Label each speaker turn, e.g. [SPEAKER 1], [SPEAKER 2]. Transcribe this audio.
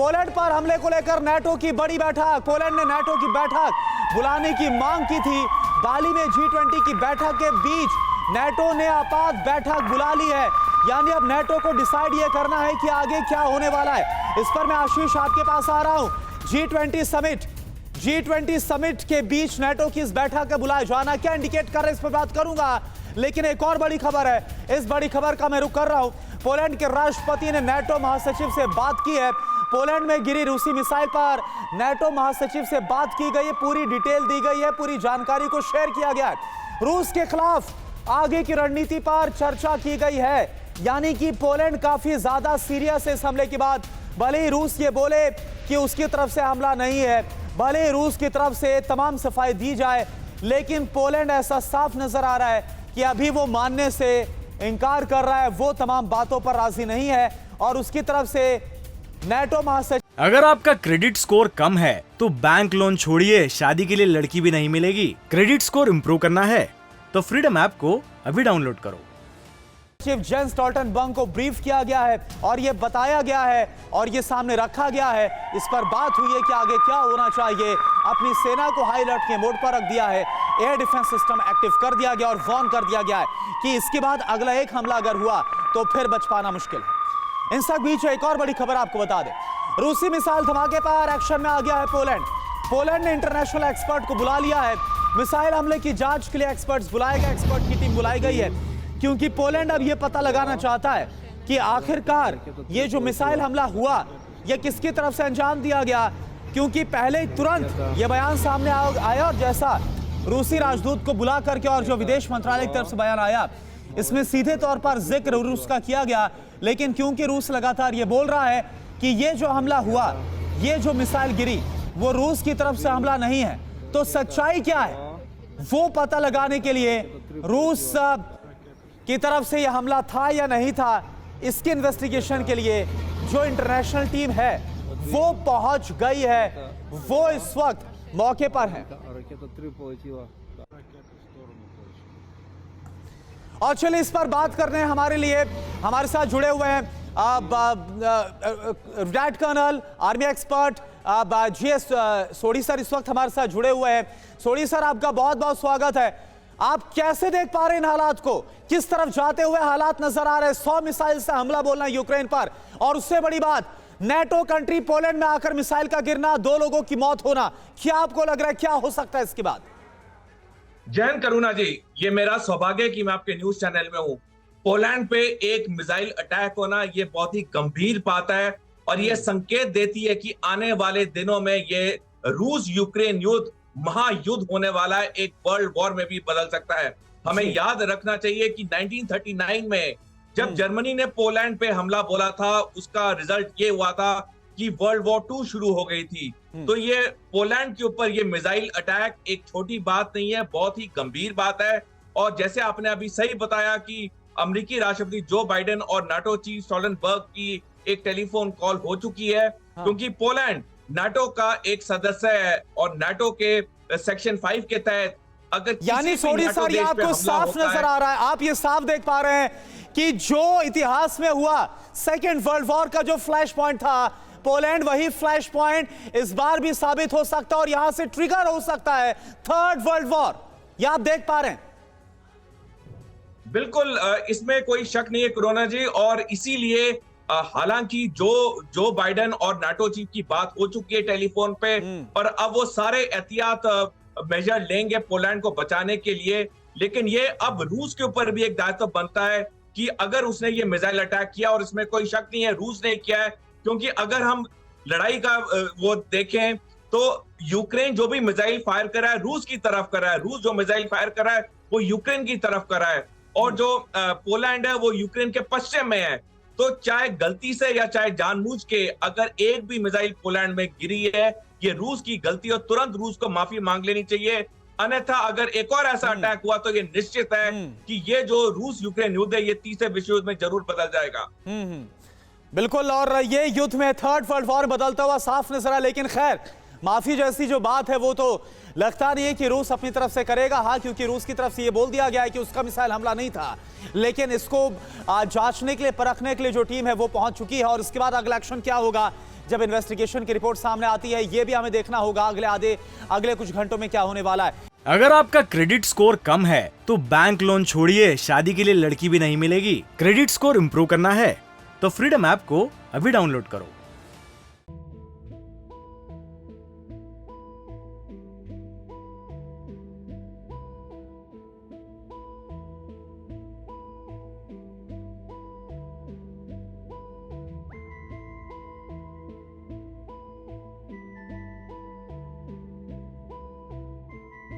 [SPEAKER 1] Poland पर हमले को लेकर नाटो की बड़ी बैठक। पोलैंड ने नाटो की बैठक बुलाने की मांग की थी। बाली में G20 की बैठक के बीच नाटो ने आपात बैठक बुला ली है। यानी अब नाटो को डिसाइड ये करना है कि आगे क्या होने वाला है। इस पर मैं आशीष आपके पास आ रहा हूं। G20 समिट के बीच नाटो की इस बैठक का बुलाया जाना क्या इंडिकेट कर रहा है, इस पर बात करूंगा। लेकिन एक और बड़ी खबर है, इस बड़ी खबर का मैं रुख कर रहा हूं। पोलैंड के राष्ट्रपति ने नाटो महासचिव से बात की है। पोलैंड में गिरी रूसी मिसाइल पर नाटो महासचिव से बात की गई है, पूरी डिटेल दी गई है, पूरी जानकारी को शेयर किया गया है। रूस के खिलाफ आगे की रणनीति पर चर्चा की गई है। यानी कि पोलैंड काफी ज्यादा सीरियस है इस हमले के बाद। भले ही रूस ये बोले कि उसकी तरफ से हमला नहीं है, भले ही रूस की तरफ से तमाम सफाई दी जाए, लेकिन पोलैंड ऐसा साफ नजर आ रहा है कि अभी वो मानने से इनकार कर रहा है, वो तमाम बातों पर राजी नहीं है। और उसकी तरफ से नाटो महासचिव,
[SPEAKER 2] अगर आपका क्रेडिट स्कोर कम है तो बैंक लोन छोड़िए, शादी के लिए लड़की भी नहीं मिलेगी। क्रेडिट स्कोर इंप्रूव करना है तो फ्रीडम ऐप को अभी डाउनलोड करो।
[SPEAKER 1] जेंस स्टोल्टनबर्ग को ब्रीफ किया गया है और यह बताया गया है और यह सामने रखा गया है। इस पर बात हुई है कि आगे क्या होना चाहिए। अपनी सेना को हाई अलर्ट के मोड पर रख दिया है। एयर डिफेंस सिस्टम एक्टिव कर दिया गया और वार्न कर दिया गया है कि इसके बाद अगला एक हमला अगर हुआ तो फिर बच पाना मुश्किल है। इन सब बीच एक और बड़ी खबर आपको बता दें। रूसी मिसाइल धमाके पर एक्शन में आ गया है पोलैंड। पोलैंड ने इंटरनेशनल एक्सपर्ट को बुला लिया है। मिसाइल हमले की जांच के लिए एक्सपर्ट्स बुलाए गए, एक्सपर्ट की टीम बुलाई गई है, क्योंकि पोलैंड अब यह पता लगाना चाहता है कि आखिरकार ये जो मिसाइल हमला हुआ यह किसकी तरफ से अंजाम दिया गया। क्योंकि पहले तुरंत यह बयान सामने आया और जैसा रूसी राजदूत को बुला करके और जो विदेश मंत्रालय की तरफ से बयान आया, इसमें सीधे तौर पर जिक्र रूस का किया गया। लेकिन क्योंकि रूस लगातार ये बोल रहा है कि ये जो हमला हुआ, ये जो मिसाइल गिरी, वो रूस की तरफ से हमला नहीं है, तो सच्चाई क्या है वो पता लगाने के लिए रूस की तरफ से यह हमला था या नहीं था, इसकी इन्वेस्टिगेशन के लिए जो इंटरनेशनल टीम है वो पहुंच गई है। वो इस वक्त मौके पर है। और चलिए इस पर बात करने हमारे लिए हमारे साथ जुड़े हुए हैं retired colonel, army expert GS Sodhi sir इस वक्त हमारे साथ जुड़े हुए हैं। सोढ़ी सर, आपका बहुत बहुत स्वागत है। आप कैसे देख पा रहे हैं इन हालात को? किस तरफ जाते हुए हालात नजर आ रहे हैं? 100 मिसाइल से हमला बोलना यूक्रेन पर, और उससे बड़ी बात नाटो कंट्री पोलैंड में आकर मिसाइल का गिरना, 2 लोगों की मौत होना। क्या आपको लग रहा है क्या हो सकता है इसके बाद?
[SPEAKER 3] जैन करुणा जी, ये मेरा सौभाग्य कि मैं आपके न्यूज चैनल में हूं। पोलैंड पे एक मिसाइल अटैक होना ये बहुत ही गंभीर बात है और ये संकेत देती है कि आने वाले दिनों में ये रूस यूक्रेन युद्ध महायुद्ध होने वाला है, एक वर्ल्ड वॉर में भी बदल सकता है। हमें याद रखना चाहिए कि 1939 में जब जर्मनी ने पोलैंड पे हमला बोला था, उसका रिजल्ट ये हुआ था कि वर्ल्ड वॉर 2 शुरू हो गई थी। तो ये पोलैंड के ऊपर ये मिसाइल अटैक एक छोटी बात नहीं है, बहुत ही गंभीर बात है। और जैसे आपने अभी सही बताया कि अमेरिकी राष्ट्रपति जो बाइडेन और नाटो चीफ स्टोल्टनबर्ग की एक टेलीफोन कॉल हो चुकी है, क्योंकि पोलैंड नाटो का एक सदस्य है और नाटो के सेक्शन 5 के तहत अगर
[SPEAKER 1] यानी सोढ़ी सर, ये आपको साफ नजर आ रहा है, आप ये साफ देख पा रहे हैं कि जो इतिहास में हुआ सेकेंड वर्ल्ड वॉर का जो फ्लैश पॉइंट था, पोलैंड वही फ्लैश पॉइंट इस बार भी साबित हो सकता है और यहां से ट्रिगर हो सकता है थर्ड वर्ल्ड वॉर। ये आप देख पा रहे हैं?
[SPEAKER 3] बिल्कुल, इसमें कोई शक नहीं है कोरोना जी। और इसीलिए हालांकि जो बाइडेन और नाटो चीफ की बात हो चुकी है टेलीफोन पे, और अब वो सारे एहतियात मेजर लेंगे पोलैंड को बचाने के लिए। लेकिन ये अब रूस के ऊपर भी एक दायित्व बनता है कि अगर उसने ये मिसाइल अटैक किया, और इसमें कोई शक नहीं है रूस ने किया है, क्योंकि अगर हम लड़ाई का वो देखें तो यूक्रेन जो भी मिसाइल फायर कर रहा है रूस की तरफ कर रहा है, रूस जो मिसाइल फायर कर रहा है वो यूक्रेन की तरफ कर रहा है, और जो पोलैंड है वो यूक्रेन के पश्चिम में है। तो चाहे गलती से या चाहे जानबूझ के अगर एक भी मिसाइल पोलैंड में गिरी है, ये रूस की गलती और तुरंत रूस को माफी मांग लेनी चाहिए। अन्यथा अगर एक और ऐसा अटैक हुआ तो ये निश्चित है कि ये जो रूस यूक्रेन युद्ध है ये तीसरे विश्व युद्ध में जरूर बदल जाएगा।
[SPEAKER 1] बिल्कुल, और ये युद्ध में थर्ड वर्ल्ड वॉर बदलता हुआ साफ नजर है। लेकिन खैर, माफी जैसी जो बात है वो तो लगता नहीं है कि रूस अपनी तरफ से करेगा। हाँ, क्योंकि रूस की तरफ से ये बोल दिया गया है कि उसका मिसाइल हमला नहीं था, लेकिन इसको जांचने के लिए, परखने के लिए जो टीम है वो पहुंच चुकी है। और इसके बाद अगला एक्शन क्या होगा जब इन्वेस्टिगेशन की रिपोर्ट सामने आती है, ये भी हमें देखना होगा अगले कुछ घंटों में क्या होने वाला है।
[SPEAKER 2] अगर आपका क्रेडिट स्कोर कम है तो बैंक लोन छोड़िए, शादी के लिए लड़की भी नहीं मिलेगी। क्रेडिट स्कोर इम्प्रूव करना है तो फ्रीडम ऐप को अभी डाउनलोड करो।